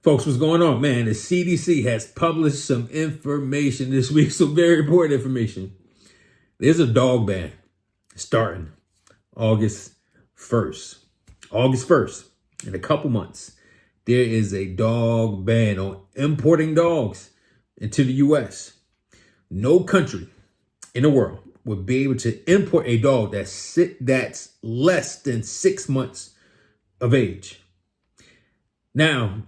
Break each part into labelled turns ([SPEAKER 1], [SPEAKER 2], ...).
[SPEAKER 1] Folks, what's going on? Man, the CDC has published some information this week, some very important information. There's a dog ban starting August 1st. August 1st, in a couple months, there is a dog ban on importing dogs into the U.S. No country in the world would be able to import a dog that's less than 6 months of age. Now,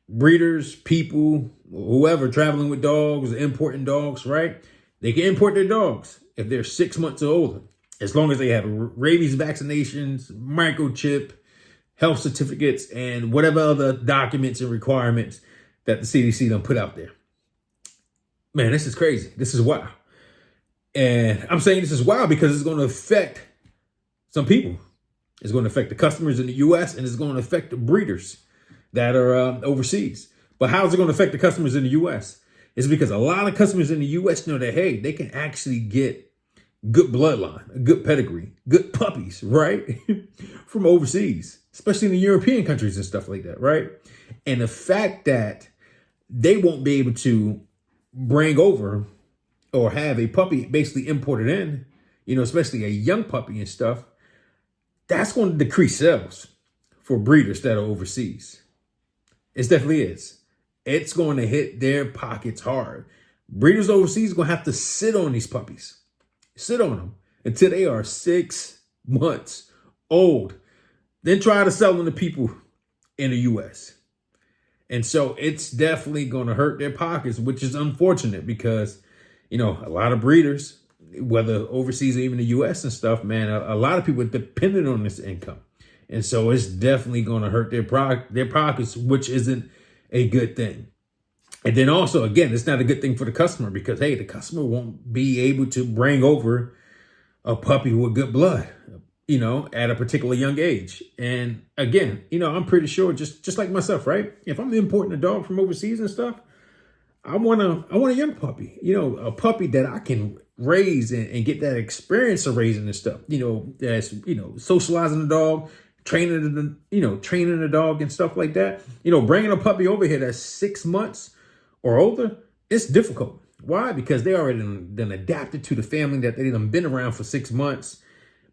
[SPEAKER 1] breeders, people, whoever traveling with dogs, importing dogs, right? They can import their dogs if they're 6 months or older, as long as they have rabies vaccinations, microchip, health certificates, and whatever other documents and requirements that the CDC done put out there. Man, this is crazy. This is wild. And I'm saying this is wild because it's going to affect some people. It's going to affect the customers in the U.S. and it's going to affect the breeders that are overseas. But how is it going to affect the customers in the U.S.? It's because a lot of customers in the U.S. know that, hey, they can actually get good bloodline, a good pedigree, good puppies, right? From overseas, especially in the European countries and stuff like that, right? And the fact that they won't be able to bring over or have a puppy basically imported in, especially a young puppy and stuff, that's going to decrease sales for breeders that are overseas. It definitely is. It's going to hit their pockets hard. Breeders overseas are going to have to sit on these puppies, sit on them until they are 6 months old. Then try to sell them to people in the U.S. And so it's definitely going to hurt their pockets, which is unfortunate because, a lot of breeders, whether overseas or even the U.S. and stuff, man, a lot of people are dependent on this income. And so it's definitely going to hurt their pockets, which isn't a good thing. And then also, again, it's not a good thing for the customer because, hey, the customer won't be able to bring over a puppy with good blood, at a particular young age. And again, I'm pretty sure just like myself, right? If I'm importing a dog from overseas and stuff, I want a young puppy, a puppy that I can raise and get that experience of raising this stuff, that's, socializing the dog, training the dog and stuff like that. Bringing a puppy over here that's 6 months or older, it's difficult. Why? Because they already done adapted to the family that they done been around for 6 months.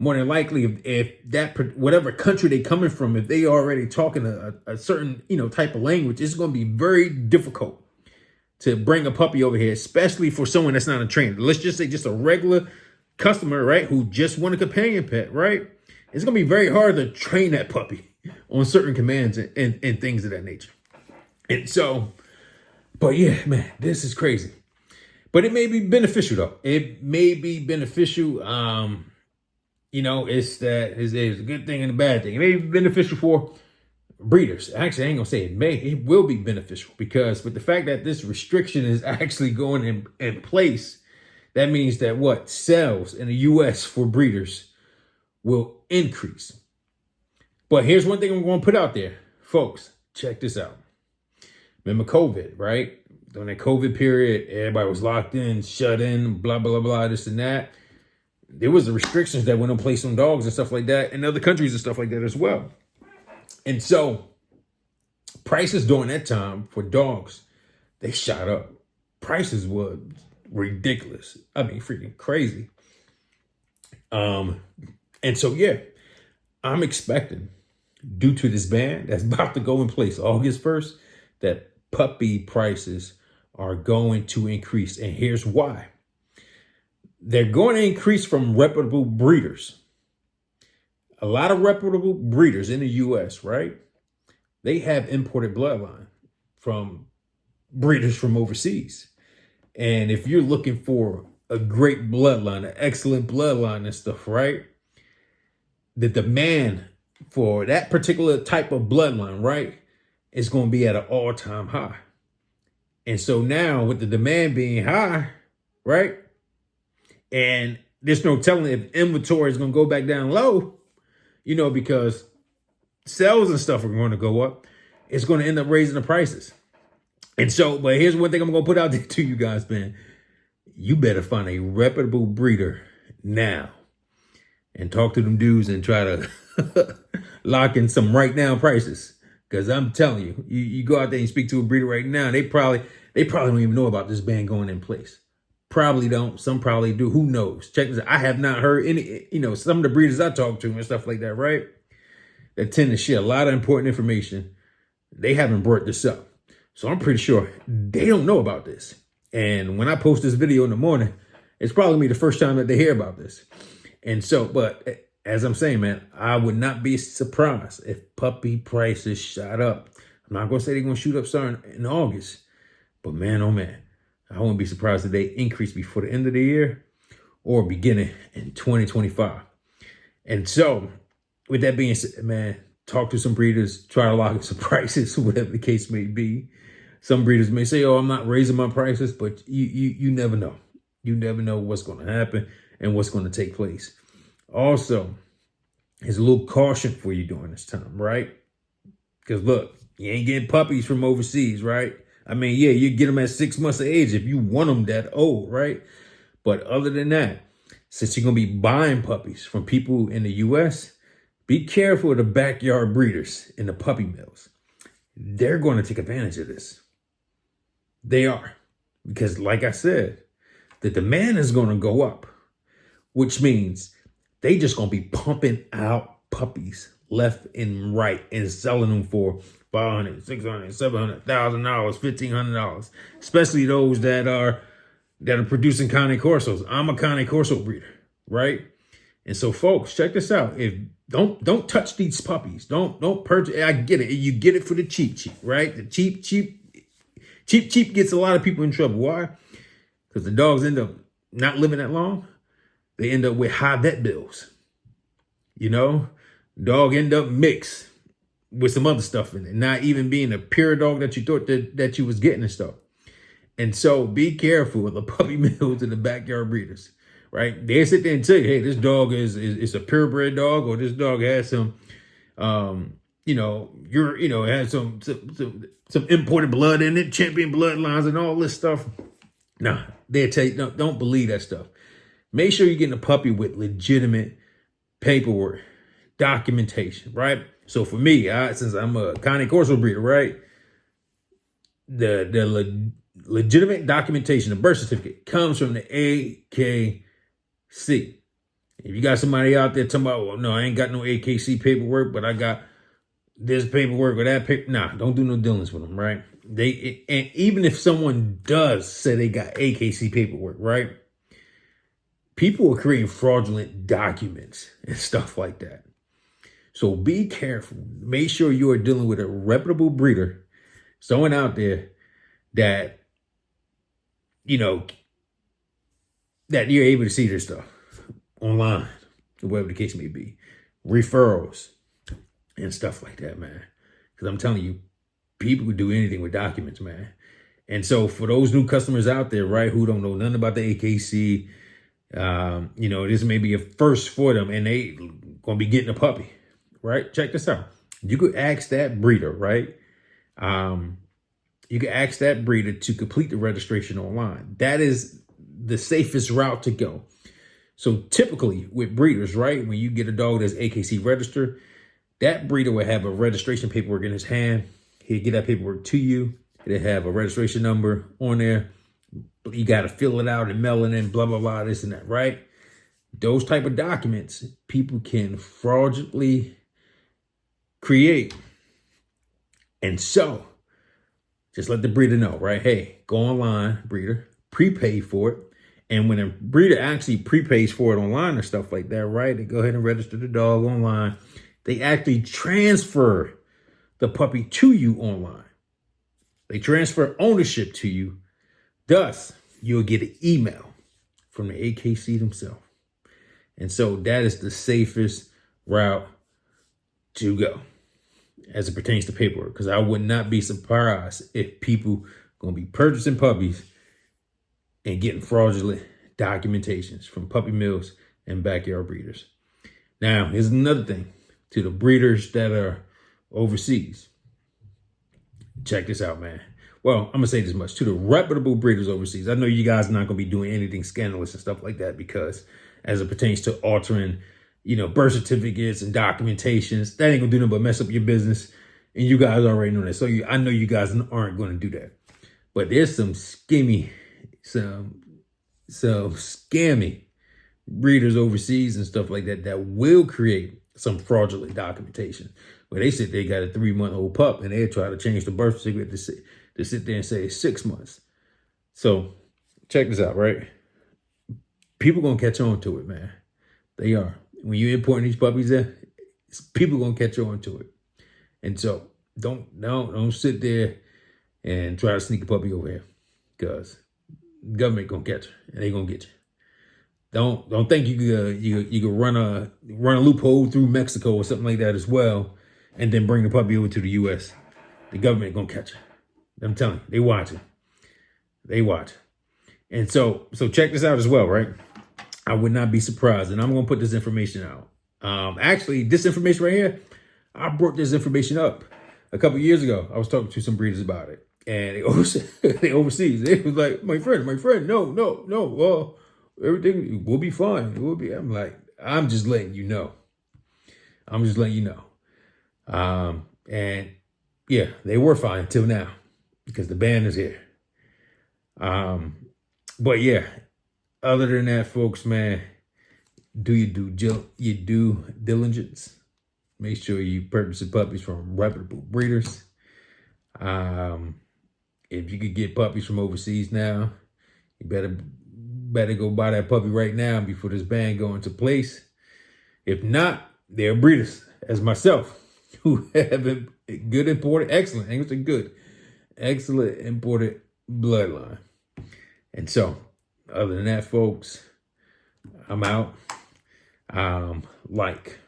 [SPEAKER 1] More than likely, if that whatever country they coming from, if they already talking a certain type of language, it's going to be very difficult to bring a puppy over here, especially for someone that's not a trainer. Let's just say just a regular customer, right, who just want a companion pet, right? It's going to be very hard to train that puppy on certain commands and things of that nature. And so, but yeah, man, this is crazy. But it may be beneficial, though. It may be beneficial. It's a good thing and a bad thing. It may be beneficial for breeders. Actually, I ain't gonna say it will be beneficial because with the fact that this restriction is actually going in place, that means that sales in the U.S. for breeders will increase. But here's one thing I'm going to put out there, folks. Check this out. Remember COVID, right? During that COVID period, everybody was locked in, shut in, blah, blah, blah, this and that. There was the restrictions that went in place on dogs and stuff like that in other countries and stuff like that as well. And so prices during that time for dogs, they shot up. Prices were ridiculous. I mean, freaking crazy. And so, yeah, I'm expecting, due to this ban that's about to go in place August 1st, that puppy prices are going to increase. And here's why. They're going to increase from reputable breeders. A lot of reputable breeders in the U.S., right? They have imported bloodline from breeders from overseas. And if you're looking for a great bloodline, an excellent bloodline and stuff, right? The demand for that particular type of bloodline, right, is going to be at an all-time high. And so now with the demand being high, right, and there's no telling if inventory is going to go back down low, because sales and stuff are going to go up, it's going to end up raising the prices. And so, but here's one thing I'm going to put out there to you guys, man. You better find a reputable breeder now and talk to them dudes and try to lock in some right now prices. Because I'm telling you, you go out there and speak to a breeder right now, they probably don't even know about this ban going in place. Probably don't. Some probably do. Who knows? Check this out. I have not heard any, some of the breeders I talk to and stuff like that, right? That tend to share a lot of important information. They haven't brought this up. So I'm pretty sure they don't know about this. And when I post this video in the morning, it's probably me the first time that they hear about this. And so, but as I'm saying, man, I would not be surprised if puppy prices shot up. I'm not going to say they're going to shoot up starting in August. But man, oh man, I wouldn't be surprised if they increase before the end of the year or beginning in 2025. And so, with that being said, man, talk to some breeders, try to lock in some prices, whatever the case may be. Some breeders may say, oh, I'm not raising my prices, but you never know. You never know what's going to happen and what's going to take place. Also, there's a little caution for you during this time, right? Because look, you ain't getting puppies from overseas, right? I mean, yeah, you get them at 6 months of age if you want them that old, right? But other than that, since you're going to be buying puppies from people in the U.S., be careful of the backyard breeders in the puppy mills. They're going to take advantage of this. They are. Because like I said, the demand is going to go up, which means they just going to be pumping out puppies left and right and selling them for $500, $600, $700,000, $1,500, especially those that are producing Cane Corsos. I'm a Cane Corso breeder, right? And so, folks, check this out. If don't touch these puppies. Don't purchase. I get it. You get it for the cheap, right? The cheap gets a lot of people in trouble. Why? Because the dogs end up not living that long. They end up with high vet bills. Dog end up mixed with some other stuff in it, not even being a pure dog that you thought that you was getting and stuff. And so be careful with the puppy mills and the backyard breeders, right? They sit there and tell you, hey, this dog is a purebred dog, or this dog has some, has some imported blood in it, champion bloodlines and all this stuff. Nah, they tell you, don't believe that stuff. Make sure you're getting a puppy with legitimate paperwork, documentation, right? So for me, since I'm a Cane Corso breeder, right, the legitimate documentation, the birth certificate, comes from the AKC. If you got somebody out there talking about, well, no, I ain't got no AKC paperwork, but I got this paperwork or that paper, nah, don't do no dealings with them, right? And even if someone does say they got AKC paperwork, right, people are creating fraudulent documents and stuff like that. So be careful. Make sure you are dealing with a reputable breeder, someone out there that, that you're able to see their stuff online, whatever the case may be, referrals and stuff like that, man. Because I'm telling you, people would do anything with documents, man. And so for those new customers out there, right, who don't know nothing about the AKC, this may be a first for them, and they gonna be getting a puppy, right? Check this out. You could ask that breeder, right? You could ask that breeder to complete the registration online. That is the safest route to go. So typically with breeders, right, when you get a dog that's AKC registered, that breeder will have a registration paperwork in his hand. He'll get that paperwork to you. It'll have a registration number on there. You got to fill it out and mail it in, blah, blah, blah, this and that, right? Those type of documents people can fraudulently create. And so just let the breeder know, right? Hey, go online, breeder, prepay for it. And when a breeder actually prepays for it online or stuff like that, right? They go ahead and register the dog online. They actually transfer the puppy to you online. They transfer ownership to you. Thus, you'll get an email from the AKC themselves. And so that is the safest route to go as it pertains to paperwork. Because I would not be surprised if people going to be purchasing puppies and getting fraudulent documentations from puppy mills and backyard breeders. Now, here's another thing to the breeders that are overseas. Check this out, man. Well, I'm going to say this much. To the reputable breeders overseas, I know you guys are not going to be doing anything scandalous and stuff like that, because as it pertains to altering, birth certificates and documentations, that ain't going to do nothing but mess up your business. And you guys already know that. So I know you guys aren't going to do that. But there's some scammy breeders overseas and stuff like that that will create some fraudulent documentation where they said they got a 3-month-old pup and they try to change the birth certificate to sit there and say it's 6 months. So check this out, right? People gonna catch on to it, man. They are. When you importing these puppies in, people gonna catch on to it. And so don't sit there and try to sneak a puppy over here, because the government gonna catch her and they gonna get you. Don't think you can run a loophole through Mexico or something like that as well, and then bring the puppy over to the U.S. The government gonna catch her. I'm telling you, they watching. They watch. And so check this out as well, right? I would not be surprised, and I'm gonna put this information out. Actually, this information right here, I brought this information up a couple years ago. I was talking to some breeders about it, and they overseas. They was like, my friend, no. Everything will be fine. It will be. I'm like, I'm just letting you know. And yeah, they were fine until now, because the ban is here. But yeah, other than that, folks, man, do your due diligence. Make sure you purchase the puppies from reputable breeders. If you could get puppies from overseas now, you better go buy that puppy right now before this ban go into place. If not, there are breeders, as myself, who have a good imported, excellent imported bloodline. And so, other than that, folks, I'm out. Like,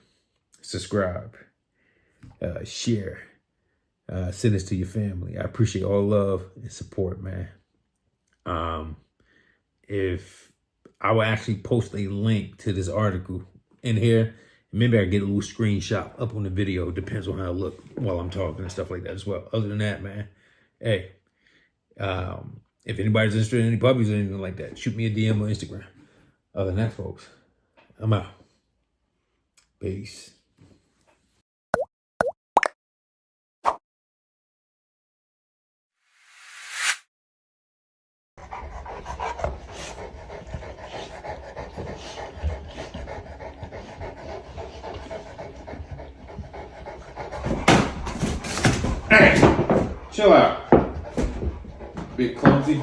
[SPEAKER 1] subscribe, share, send this to your family. I appreciate all love and support, man. If I will actually post a link to this article in here, maybe I get a little screenshot up on the video. Depends on how I look while I'm talking and stuff like that as well. Other than that, man, hey, if anybody's interested in any puppies or anything like that, shoot me a DM on Instagram. Other than that, folks, I'm out. Peace. Hey, chill out. Big clumsy.